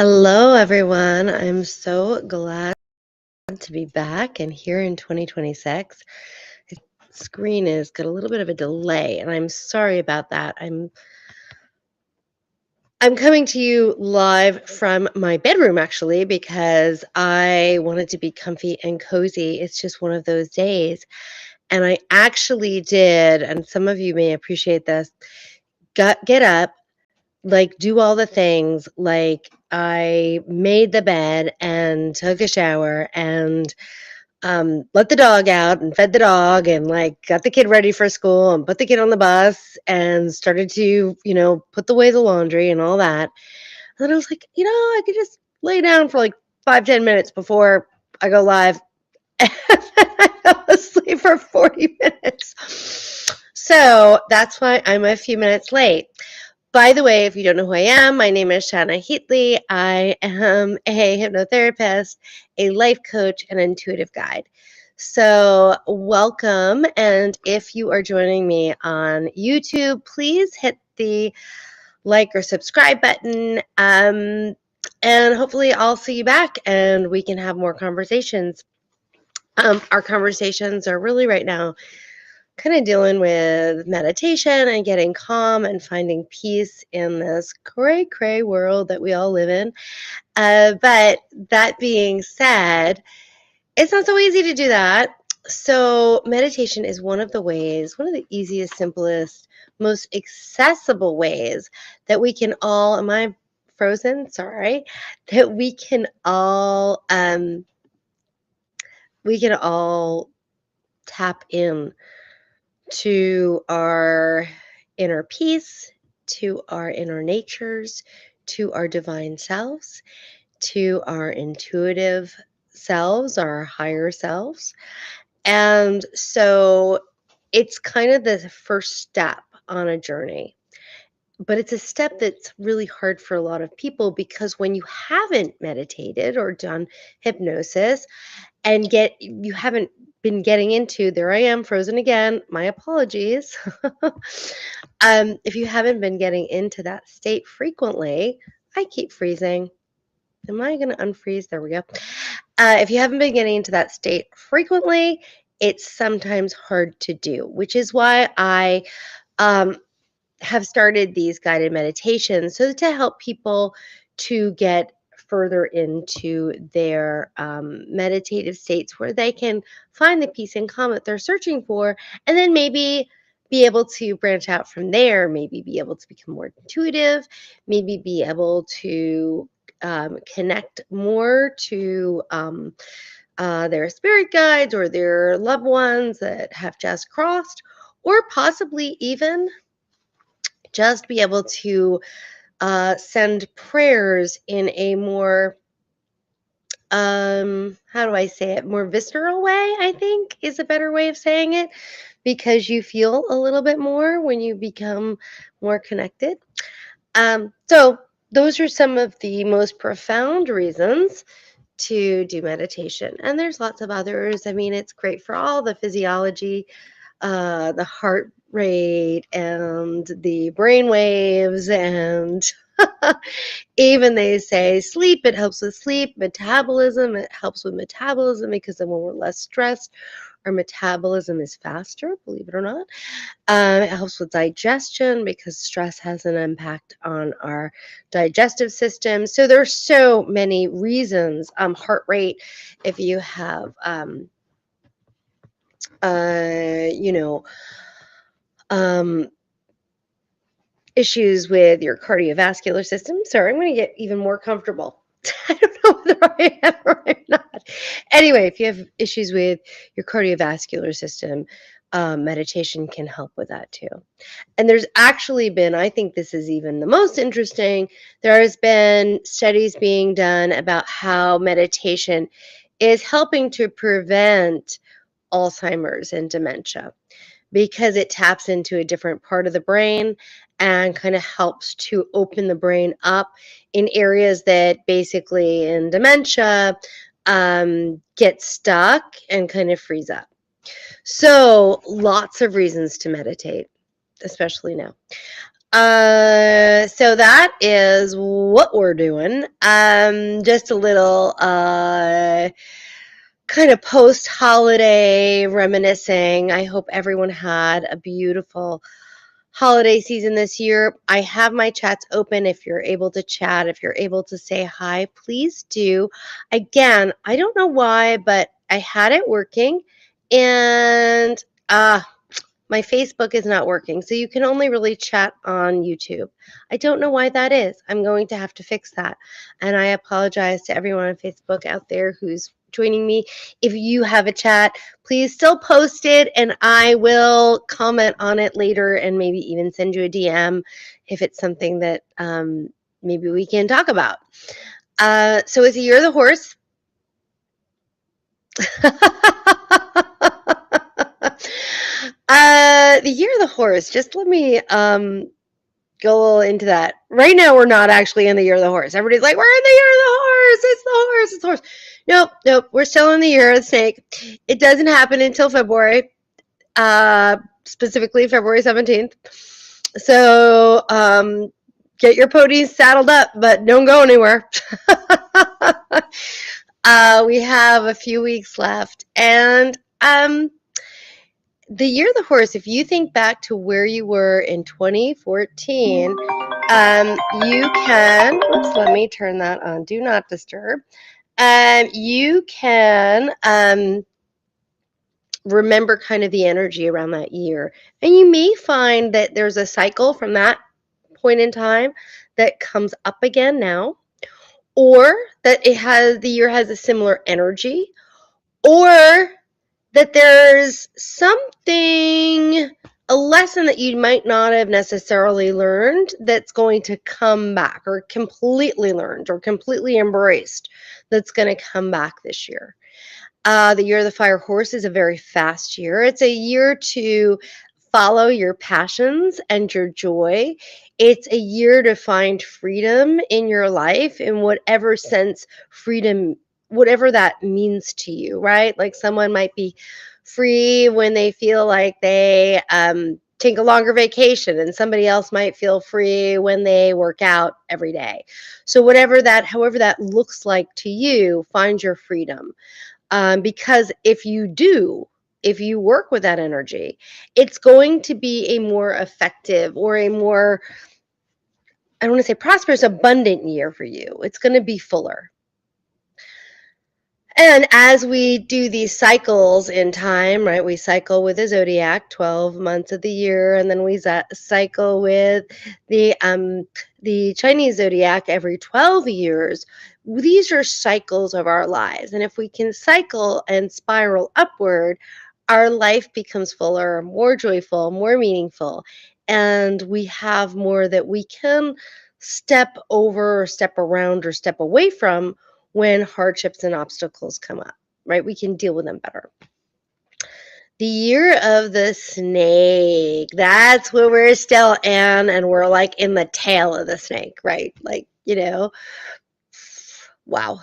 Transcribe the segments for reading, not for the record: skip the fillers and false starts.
Hello, everyone. I'm so glad to be back and here in 2026. The screen has got a little bit of a delay, and I'm sorry about that. I'm coming to you live from my bedroom actually because I wanted to be comfy and cozy. It's just one of those days. And I actually did, and some of you may appreciate this, get up, like, do all the things, like, I made the bed and took a shower and, let the dog out and fed the dog and, like, got the kid ready for school and put the kid on the bus and started to, put away the laundry and all that. And then I was like, I could just lay down for, like, 5, 10 minutes before I go live. And I fell asleep for 40 minutes. So, that's why I'm a few minutes late. By the way, if you don't know who I am, my name is Shanna Heatley. I am a hypnotherapist, a life coach, and intuitive guide. So, welcome. And if you are joining me on YouTube, please hit the like or subscribe button. And hopefully, I'll see you back and we can have more conversations. Our conversations are really right now kind of dealing with meditation and getting calm and finding peace in this cray world that we all live in. But that being said, it's not so easy to do that. So meditation is one of the easiest, simplest, most accessible ways that we can all, am I frozen? Sorry. That we can all tap in to our inner peace, to our inner natures, to our divine selves, to our intuitive selves, our higher selves. And so it's kind of the first step on a journey. But it's a step that's really hard for a lot of people because when you haven't meditated or done hypnosis, and you haven't been getting into, there I am frozen again, my apologies. If you haven't been getting into that state frequently, I keep freezing. Am I going to unfreeze? There we go. If you haven't been getting into that state frequently, it's sometimes hard to do, which is why I have started these guided meditations so to help people to get further into their meditative states where they can find the peace and calm that they're searching for, and then maybe be able to branch out from there, maybe be able to become more intuitive, maybe be able to connect more to their spirit guides or their loved ones that have just crossed, or possibly even just be able to send prayers in a more, how do I say it, more visceral way, I think is a better way of saying it, because you feel a little bit more when you become more connected. So those are some of the most profound reasons to do meditation. And there's lots of others. I mean, it's great for all the physiology, the heart rate and the brain waves, and even they say sleep, it helps with sleep, metabolism, it helps with metabolism because then when we're less stressed, our metabolism is faster, believe it or not. It helps with digestion because stress has an impact on our digestive system. So there's so many reasons. Heart rate, if you have, you know, um, issues with your cardiovascular system. Sorry, I'm going to get even more comfortable. I don't know whether I am or I'm not. Anyway, if you have issues with your cardiovascular system, meditation can help with that too. And there's actually been, I think this is even the most interesting, there has been studies being done about how meditation is helping to prevent Alzheimer's and dementia, because it taps into a different part of the brain and kind of helps to open the brain up in areas that basically in dementia get stuck and kind of freeze up. So lots of reasons to meditate, especially now. So that is what we're doing. Just a little kind of post-holiday reminiscing. I hope everyone had a beautiful holiday season this year. I have my chats open. If you're able to chat, if you're able to say hi, please do. Again, I don't know why, but I had it working, and my Facebook is not working, so you can only really chat on YouTube. I don't know why that is. I'm going to have to fix that. And I apologize to everyone on Facebook out there who's joining me. If you have a chat, please still post it, and I will comment on it later and maybe even send you a DM if it's something that maybe we can talk about. So it's a year of the horse. The year of the horse. Just let me go a little into that. Right now, we're not actually in the year of the horse. Everybody's like, we're in the year of the horse. It's the horse. It's the horse. Nope, nope. We're still in the year of the snake. It doesn't happen until February, specifically February 17th. So get your ponies saddled up, but don't go anywhere. We have a few weeks left. And the year of the horse, if you think back to where you were in 2014, you can, oops, let me turn that on, do not disturb. You can remember kind of the energy around that year. And you may find that there's a cycle from that point in time that comes up again now, or that the year has a similar energy, or that there's something, a lesson that you might not have necessarily learned that's going to come back, or completely learned or completely embraced, that's going to come back this year. The year of the fire horse is a very fast year. It's a year to follow your passions and your joy. It's a year to find freedom in your life in whatever sense freedom, whatever that means to you, right? Like someone might be free when they feel like they take a longer vacation, and somebody else might feel free when they work out every day. So however that looks like to you, find your freedom. Because if you work with that energy, it's going to be a more effective, or a more, I don't want to say prosperous, abundant year for you. It's going to be fuller. And as we do these cycles in time, right, we cycle with the zodiac, 12 months of the year, and then we cycle with the Chinese zodiac every 12 years. These are cycles of our lives. And if we can cycle and spiral upward, our life becomes fuller, more joyful, more meaningful, and we have more that we can step over, or step around, or step away from when hardships and obstacles come up, right? We can deal with them better. The year of the snake, that's where we're still in, and we're like in the tail of the snake, right? Like, wow.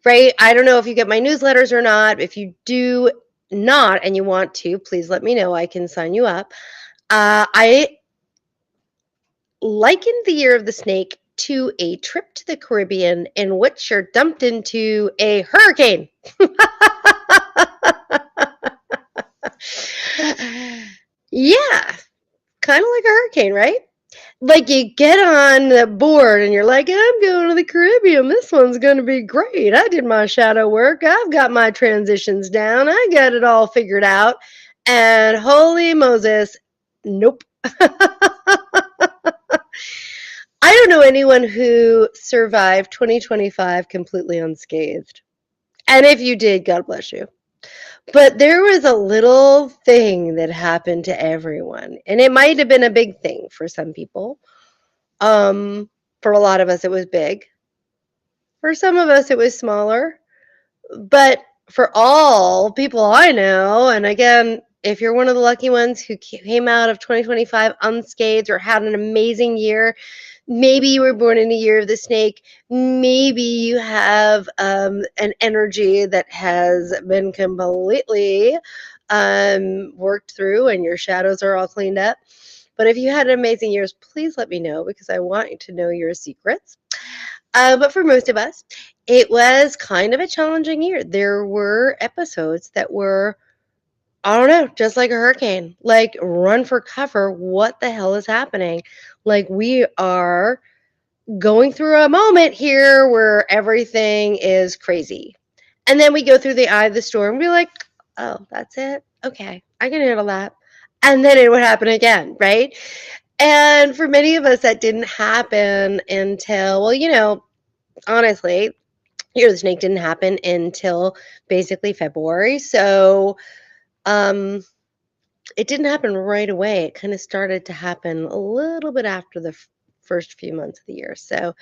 Right? I don't know if you get my newsletters or not. If you do not and you want to, please let me know. I can sign you up. I likened the year of the snake to a trip to the Caribbean in which you're dumped into a hurricane. Yeah, kind of like a hurricane, right? Like you get on the board and you're like, I'm going to the Caribbean. This one's going to be great. I did my shadow work. I've got my transitions down. I got it all figured out. And holy Moses, nope. I don't know anyone who survived 2025 completely unscathed. And if you did, God bless you. But there was a little thing that happened to everyone. And it might have been a big thing for some people. For a lot of us, it was big. For some of us, it was smaller. But for all people I know, and again, if you're one of the lucky ones who came out of 2025 unscathed or had an amazing year, maybe you were born in a year of the snake. Maybe you have an energy that has been completely worked through and your shadows are all cleaned up. But if you had amazing years, please let me know because I want to know your secrets. But for most of us, it was kind of a challenging year. There were episodes that were, I don't know, just like a hurricane, like run for cover. What the hell is happening? Like we are going through a moment here where everything is crazy. And then we go through the eye of the storm. We're like, oh, that's it? Okay, I can handle that. And then it would happen again, right? And for many of us, that didn't happen until, well, honestly, Year of the Snake didn't happen until basically February. So um, it didn't happen right away. It kind of started to happen a little bit after the first few months of the year. So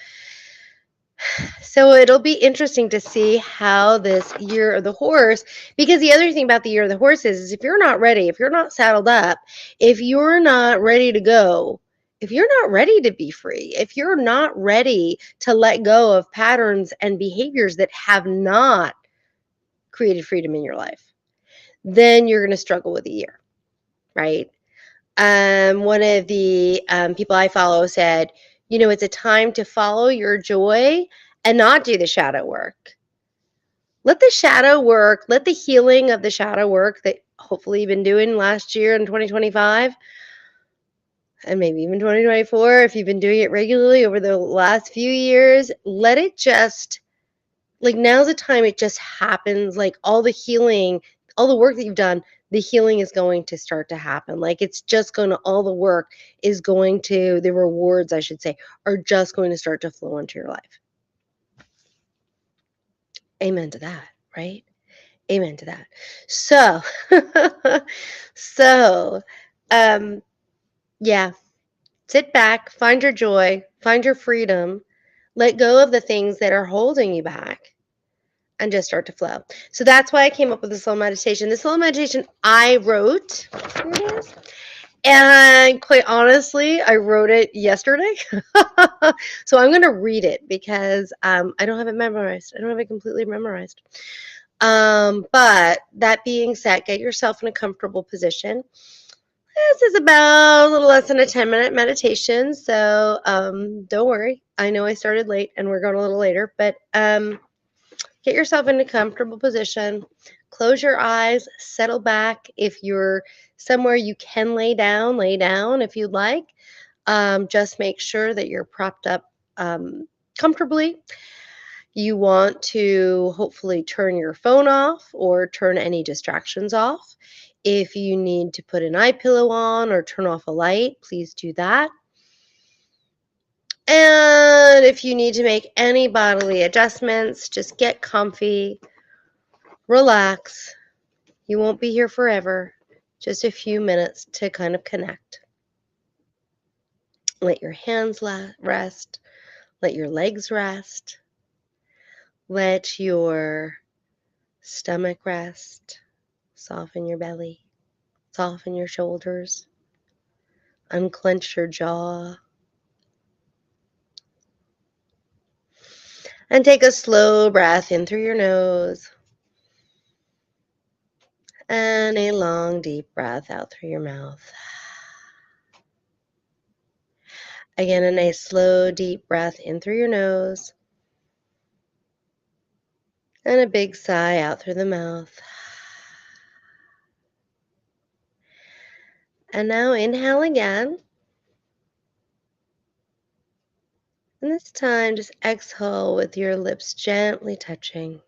it'll be interesting to see how this year of the horse, because the other thing about the year of the horse is if you're not ready, if you're not saddled up, if you're not ready to go, if you're not ready to be free, if you're not ready to let go of patterns and behaviors that have not created freedom in your life, then you're going to struggle with the year, right? One of the people I follow said, it's a time to follow your joy and not do the shadow work. Let the shadow work, let the healing of the shadow work that hopefully you've been doing last year in 2025 and maybe even 2024, if you've been doing it regularly over the last few years, let it just, like, now's the time it just happens. Like, all the healing, all the work that you've done, the healing is going to start to happen. Like, it's just going to, all the work is going to, the rewards, I should say, are just going to start to flow into your life. Amen to that, right? Amen to that. So, so, um, yeah, sit back, find your joy, find your freedom, let go of the things that are holding you back, and just start to flow. So that's why I came up with this little meditation. This little meditation I wrote, here it is. And quite honestly, I wrote it yesterday. So I'm going to read it because I don't have it memorized. I don't have it completely memorized. But that being said, get yourself in a comfortable position. This is about a little less than a 10-minute meditation, so don't worry. I know I started late and we're going a little later, but get yourself in a comfortable position. Close your eyes, settle back. If you're somewhere you can lay down if you'd like. Just make sure that you're propped up comfortably. You want to hopefully turn your phone off or turn any distractions off. If you need to put an eye pillow on or turn off a light, please do that. And if you need to make any bodily adjustments, just get comfy, relax. You won't be here forever, just a few minutes to kind of connect. Let your hands rest, let your legs rest, let your stomach rest, soften your belly, soften your shoulders, unclench your jaw, and take a slow breath in through your nose and a long, deep breath out through your mouth. Again, a nice, slow, deep breath in through your nose and a big sigh out through the mouth. And now inhale again. And this time, just exhale with your lips gently touching.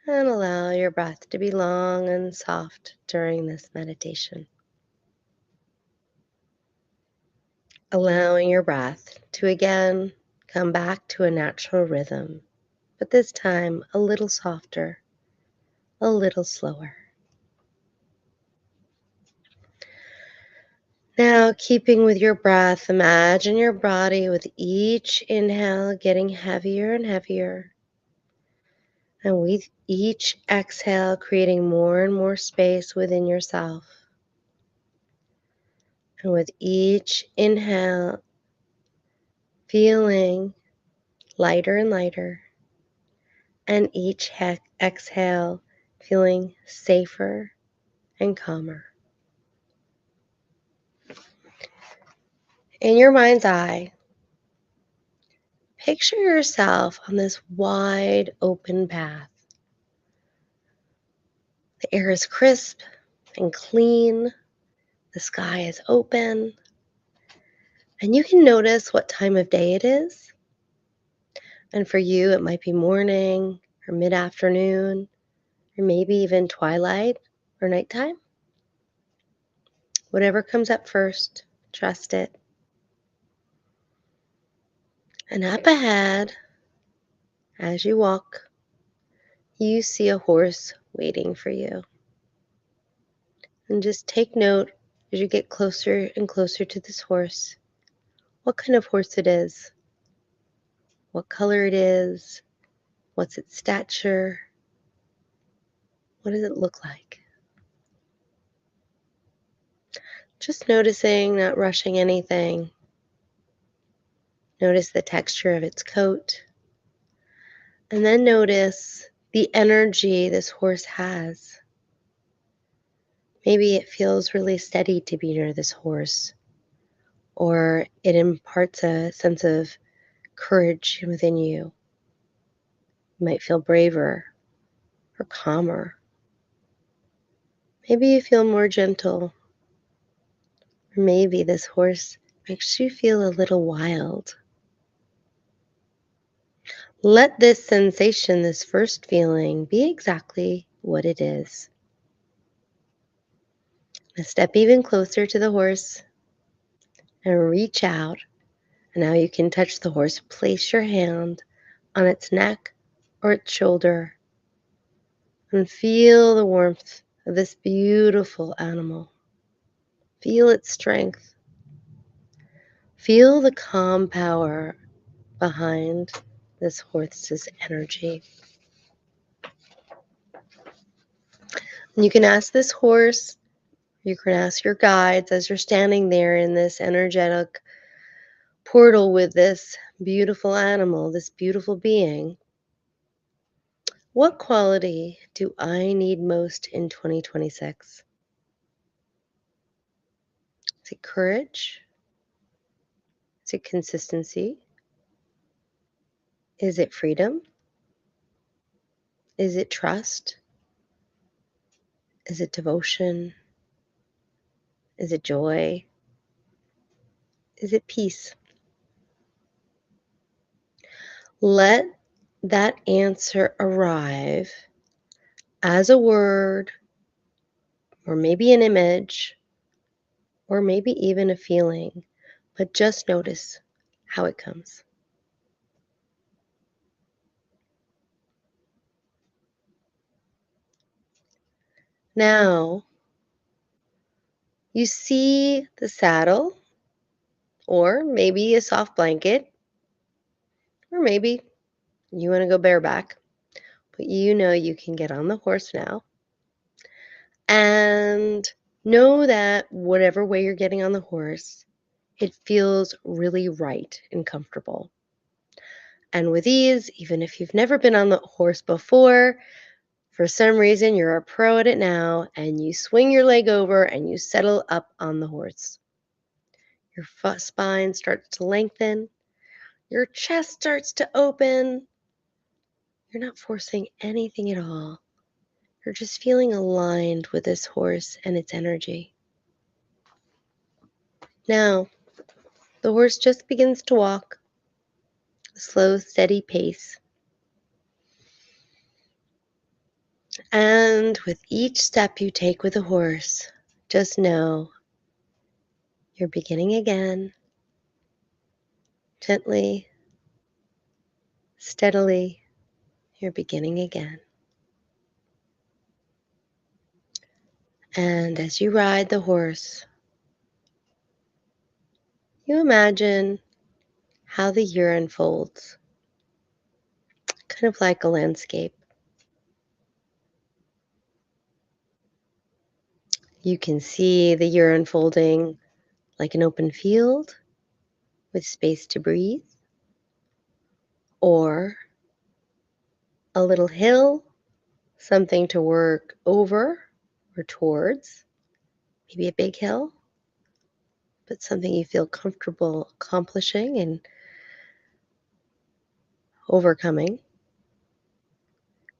And allow your breath to be long and soft during this meditation. Allowing your breath to again come back to a natural rhythm, but this time a little softer, a little slower. Now, keeping with your breath, imagine your body with each inhale getting heavier and heavier. And with each exhale, creating more and more space within yourself. And with each inhale, feeling lighter and lighter. And each exhale, feeling safer and calmer. In your mind's eye, picture yourself on this wide open path. The air is crisp and clean, the sky is open, and you can notice what time of day it is. And for you, it might be morning or mid afternoon, or maybe even twilight or nighttime. Whatever comes up first, trust it. And up ahead, as you walk, you see a horse waiting for you. And just take note as you get closer and closer to this horse, what kind of horse it is, what color it is, what's its stature, what does it look like. Just noticing, not rushing anything. Notice the texture of its coat. And then notice the energy this horse has. Maybe it feels really steady to be near this horse, or it imparts a sense of courage within you. You might feel braver or calmer. Maybe you feel more gentle, or maybe this horse makes you feel a little wild. Let this sensation, this first feeling, be exactly what it is. Now step even closer to the horse and reach out. And now you can touch the horse. Place your hand on its neck or its shoulder and feel the warmth of this beautiful animal. Feel its strength. Feel the calm power behind this horse's energy. And you can ask this horse, you can ask your guides as you're standing there in this energetic portal with this beautiful animal, this beautiful being. What quality do I need most in 2026? Is it courage? Is it consistency? Is it freedom? Is it trust? Is it devotion? Is it joy? Is it peace? Let that answer arrive as a word, or maybe an image, or maybe even a feeling, but just notice how it comes. Now, you see the saddle, or maybe a soft blanket, or maybe you want to go bareback, but you know you can get on the horse now. And know that whatever way you're getting on the horse, it feels really right and comfortable. And with ease, even if you've never been on the horse before, for some reason you're a pro at it now, and you swing your leg over and you settle up on the horse. Your spine starts to lengthen, your chest starts to open. You're not forcing anything at all. You're just feeling aligned with this horse and its energy. Now, the horse just begins to walk, a slow, steady pace. And with each step you take with the horse, just know you're beginning again, gently, steadily, you're beginning again. And as you ride the horse, you imagine how the year unfolds, kind of like a landscape. You can see the year unfolding like an open field with space to breathe, or a little hill, something to work over or towards, maybe a big hill, but something you feel comfortable accomplishing and overcoming.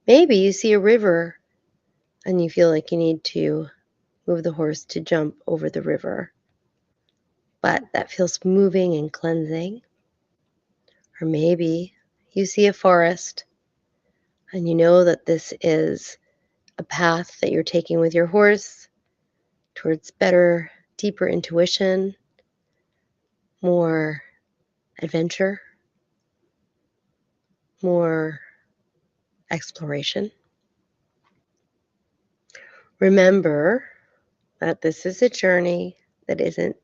Maybe you see a river and you feel like you need to move the horse to jump over the river, but that feels moving and cleansing. Or maybe you see a forest and you know that this is a path that you're taking with your horse towards better, deeper intuition, more adventure, more exploration. Remember that this is a journey that isn't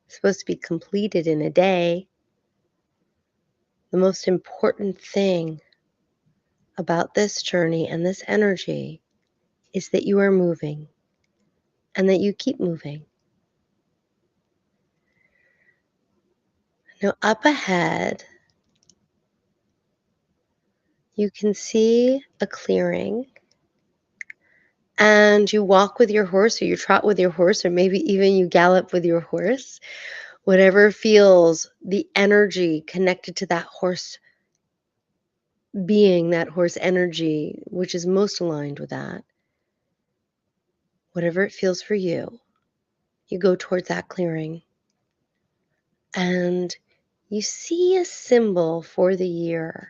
supposed to be completed in a day. The most important thing about this journey and this energy is that you are moving and that you keep moving. Now, up ahead, you can see a clearing, and you walk with your horse, or you trot with your horse, or maybe even you gallop with your horse. Whatever feels the energy connected to that horse being, that horse energy, which is most aligned with that. Whatever it feels for you, you go towards that clearing. And you see a symbol for the year.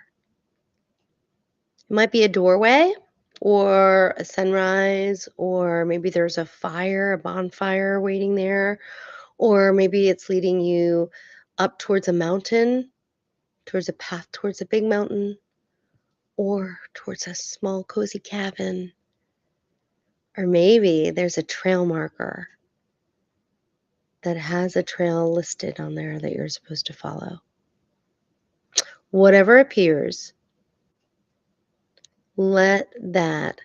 It might be a doorway or a sunrise, or maybe there's a fire, a bonfire waiting there, or maybe it's leading you up towards a mountain, towards a path towards a big mountain, or towards a small cozy cabin. Or maybe there's a trail marker that has a trail listed on there that you're supposed to follow. Whatever appears, let that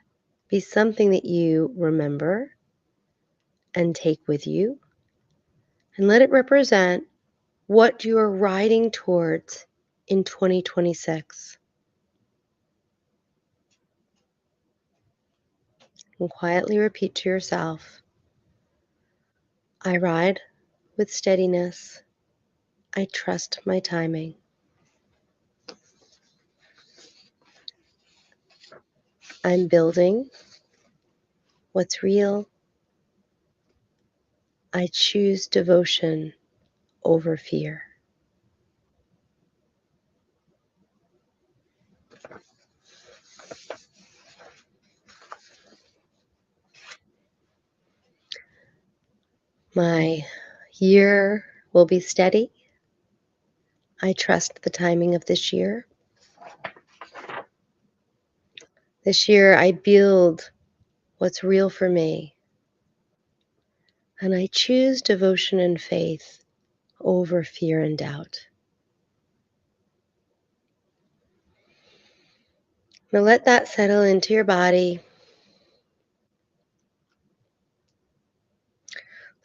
be something that you remember and take with you, and let it represent what you are riding towards in 2026. And quietly repeat to yourself, I ride with steadiness. I trust my timing. I'm building what's real. I choose devotion over fear. My year will be steady. I trust the timing of this year. This year, I build what's real for me. And I choose devotion and faith over fear and doubt. Now let that settle into your body.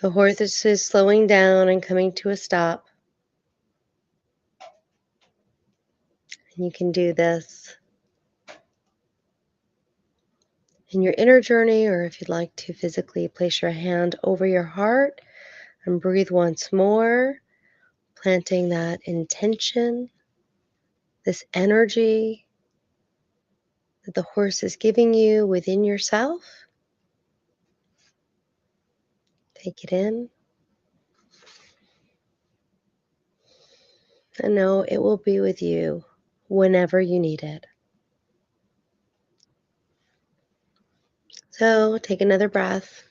The horse is slowing down and coming to a stop. And you can do this in your inner journey, or if you'd like to physically place your hand over your heart and breathe once more, planting that intention, this energy that the horse is giving you within yourself. Take it in. And know it will be with you whenever you need it. So take another breath.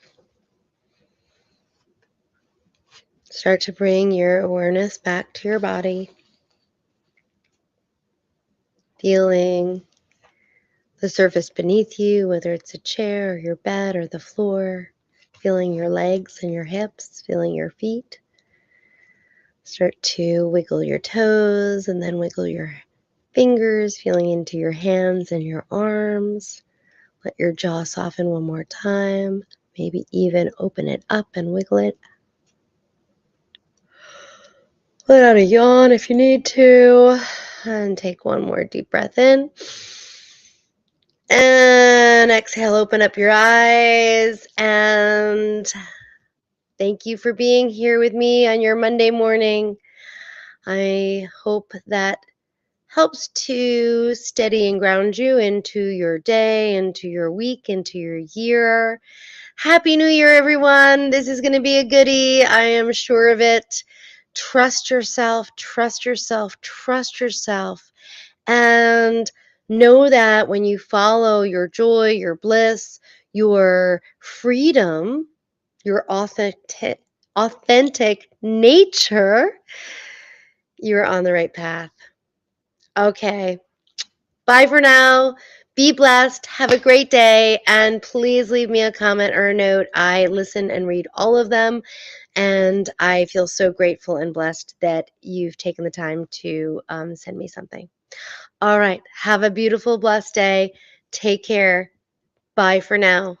Start to bring your awareness back to your body. Feeling the surface beneath you, whether it's a chair or your bed or the floor. Feeling your legs and your hips, feeling your feet. Start to wiggle your toes and then wiggle your fingers, feeling into your hands and your arms. Let your jaw soften one more time. Maybe even open it up and wiggle it. Let out a yawn if you need to. And take one more deep breath in. And exhale, open up your eyes and Thank you for being here with me on your Monday morning. I hope that helps to steady and ground you into your day, into your week, into your year. Happy New Year, everyone. This is going to be a goodie. I am sure of it. Trust yourself, trust yourself, trust yourself. And know that when you follow your joy, your bliss, your freedom, your authentic nature, you're on the right path. Okay. Bye for now. Be blessed. Have a great day. And please leave me a comment or a note. I listen and read all of them. And I feel so grateful and blessed that you've taken the time to send me something. All right. Have a beautiful, blessed day. Take care. Bye for now.